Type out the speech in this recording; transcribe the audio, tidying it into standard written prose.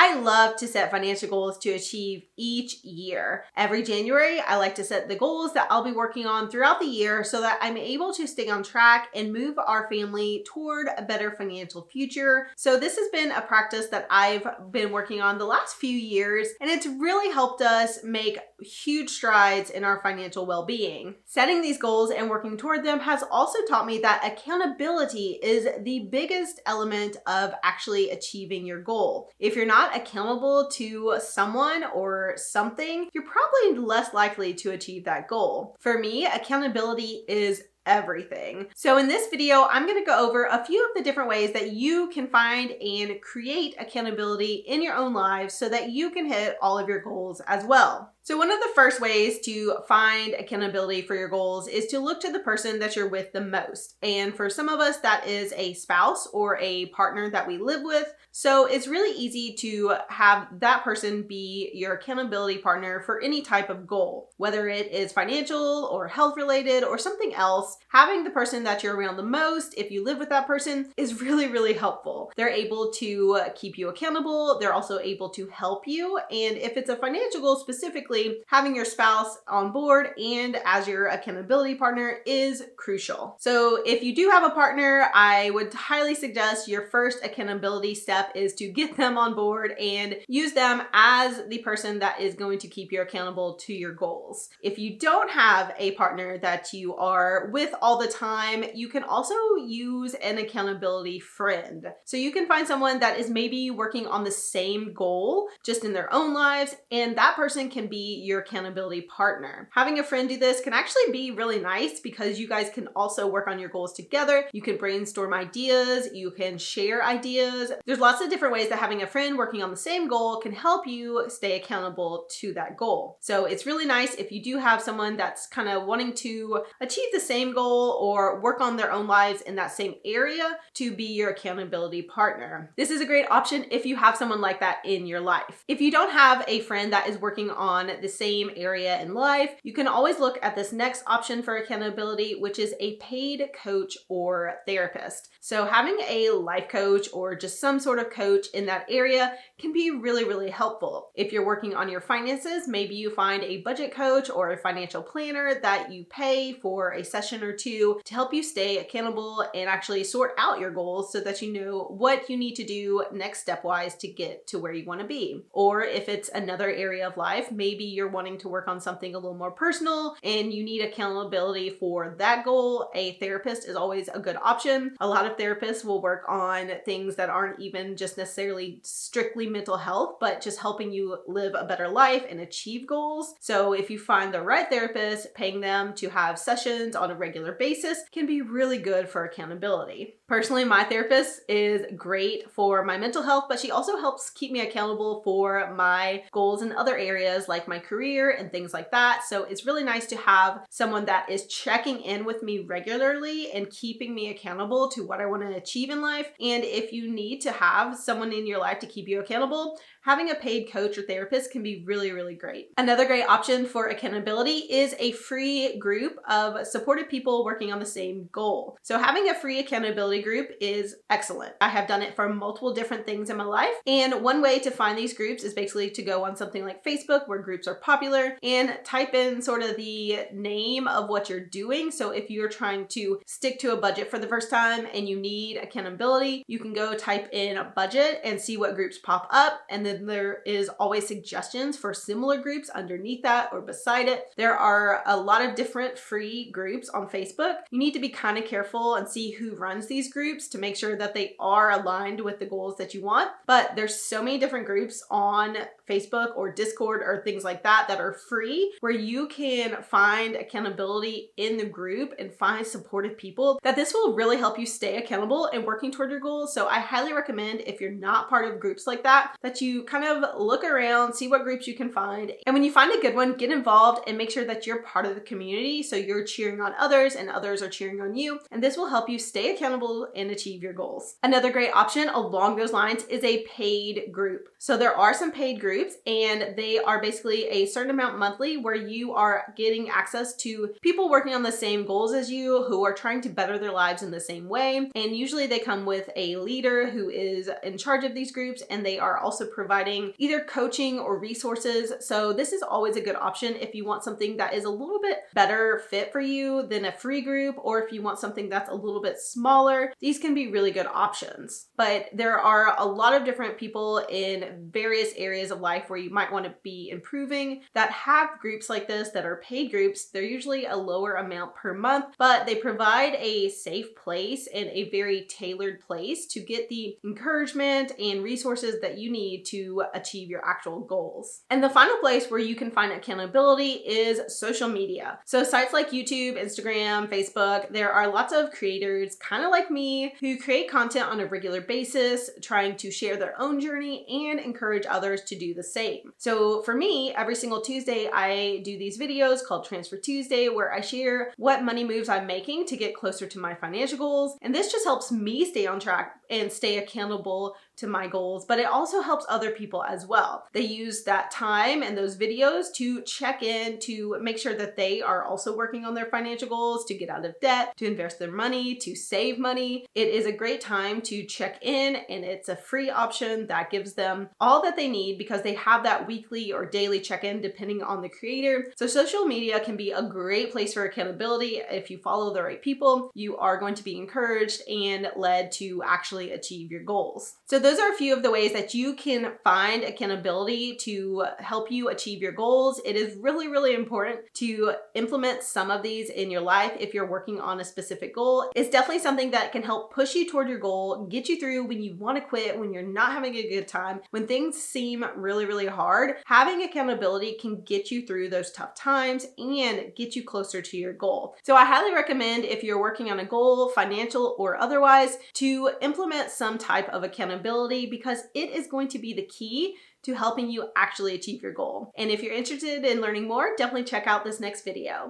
I love to set financial goals to achieve each year. Every January, I like to set the goals that I'll be working on throughout the year so that I'm able to stay on track and move our family toward a better financial future. So this has been a practice that I've been working on the last few years, and it's really helped us make huge strides in our financial well-being. Setting these goals and working toward them has also taught me that accountability is the biggest element of actually achieving your goal. If you're not accountable to someone or something, you're probably less likely to achieve that goal. For me, accountability is everything. So in this video, I'm going to go over a few of the different ways that you can find and create accountability in your own lives so that you can hit all of your goals as well. So one of the first ways to find accountability for your goals is to look to the person that you're with the most. And for some of us, that is a spouse or a partner that we live with. So it's really easy to have that person be your accountability partner for any type of goal, whether it is financial or health related or something else. Having the person that you're around the most, if you live with that person, is really, really helpful. They're able to keep you accountable. They're also able to help you. And if it's a financial goal specifically, having your spouse on board and as your accountability partner is crucial. So if you do have a partner, I would highly suggest your first accountability step is to get them on board and use them as the person that is going to keep you accountable to your goals. If you don't have a partner that you are with all the time, you can also use an accountability friend. So you can find someone that is maybe working on the same goal, just in their own lives, and that person can be your accountability partner. Having a friend do this can actually be really nice because you guys can also work on your goals together. You can brainstorm ideas, you can share ideas. There's lots of different ways that having a friend working on the same goal can help you stay accountable to that goal. So it's really nice if you do have someone that's kind of wanting to achieve the same goal or work on their own lives in that same area to be your accountability partner. This is a great option if you have someone like that in your life. If you don't have a friend that is working on the same area in life, you can always look at this next option for accountability, which is a paid coach or therapist. So having a life coach or just some sort of coach in that area can be really, really helpful. If you're working on your finances, maybe you find a budget coach or a financial planner that you pay for a session or two to help you stay accountable and actually sort out your goals so that you know what you need to do next step-wise to get to where you want to be. Or if it's another area of life, maybe you're wanting to work on something a little more personal and you need accountability for that goal, a therapist is always a good option. A lot of therapists will work on things that aren't even just necessarily strictly mental health, but just helping you live a better life and achieve goals. So if you find the right therapist, paying them to have sessions on a regular basis can be really good for accountability. Personally, my therapist is great for my mental health, but she also helps keep me accountable for my goals in other areas like my career and things like that. So it's really nice to have someone that is checking in with me regularly and keeping me accountable to what I want to achieve in life. And if you need to have someone in your life to keep you accountable, having a paid coach or therapist can be really, really great. Another great option for accountability is a free group of supported people working on the same goal. So having a free accountability group is excellent. I have done it for multiple different things in my life. And one way to find these groups is basically to go on something like Facebook where groups are popular and type in sort of the name of what you're doing. So if you're trying to stick to a budget for the first time and you need accountability, you can go type in budget and see what groups pop up. And then there is always suggestions for similar groups underneath that or beside it. There are a lot of different free groups on Facebook. You need to be kind of careful and see who runs these groups to make sure that they are aligned with the goals that you want. But there's so many different groups on Facebook or Discord or things like that that are free where you can find accountability in the group and find supportive people that this will really help you stay accountable and working toward your goals. So I highly recommend if you're not part of groups like that you kind of look around, see what groups you can find. And when you find a good one, get involved and make sure that you're part of the community. So you're cheering on others and others are cheering on you. And this will help you stay accountable financial and achieve your goals. Another great option along those lines is a paid group. So there are some paid groups, and they are basically a certain amount monthly where you are getting access to people working on the same goals as you who are trying to better their lives in the same way. And usually they come with a leader who is in charge of these groups, and they are also providing either coaching or resources. So this is always a good option if you want something that is a little bit better fit for you than a free group, or if you want something that's a little bit smaller. These can be really good options. But there are a lot of different people in various areas of life where you might want to be improving that have groups like this that are paid groups. They're usually a lower amount per month, but they provide a safe place and a very tailored place to get the encouragement and resources that you need to achieve your actual goals. And the final place where you can find accountability is social media. So sites like YouTube, Instagram, Facebook, there are lots of creators kind of like me who create content on a regular basis, trying to share their own journey and encourage others to do the same. So for me, every single Tuesday, I do these videos called Transfer Tuesday where I share what money moves I'm making to get closer to my financial goals. And this just helps me stay on track and stay accountable to my goals, but it also helps other people as well. They use that time and those videos to check in, to make sure that they are also working on their financial goals, to get out of debt, to invest their money, to save money. It is a great time to check in, and it's a free option that gives them all that they need because they have that weekly or daily check-in depending on the creator. So social media can be a great place for accountability. If you follow the right people, you are going to be encouraged and led to actually achieve your goals. So those are a few of the ways that you can find accountability to help you achieve your goals. It is really, really important to implement some of these in your life if you're working on a specific goal. It's definitely something that can help push you toward your goal, get you through when you want to quit, when you're not having a good time, when things seem really, really hard. Having accountability can get you through those tough times and get you closer to your goal. So I highly recommend, if you're working on a goal, financial or otherwise, to implement some type of accountability because it is going to be the key to helping you actually achieve your goal. And if you're interested in learning more, definitely check out this next video.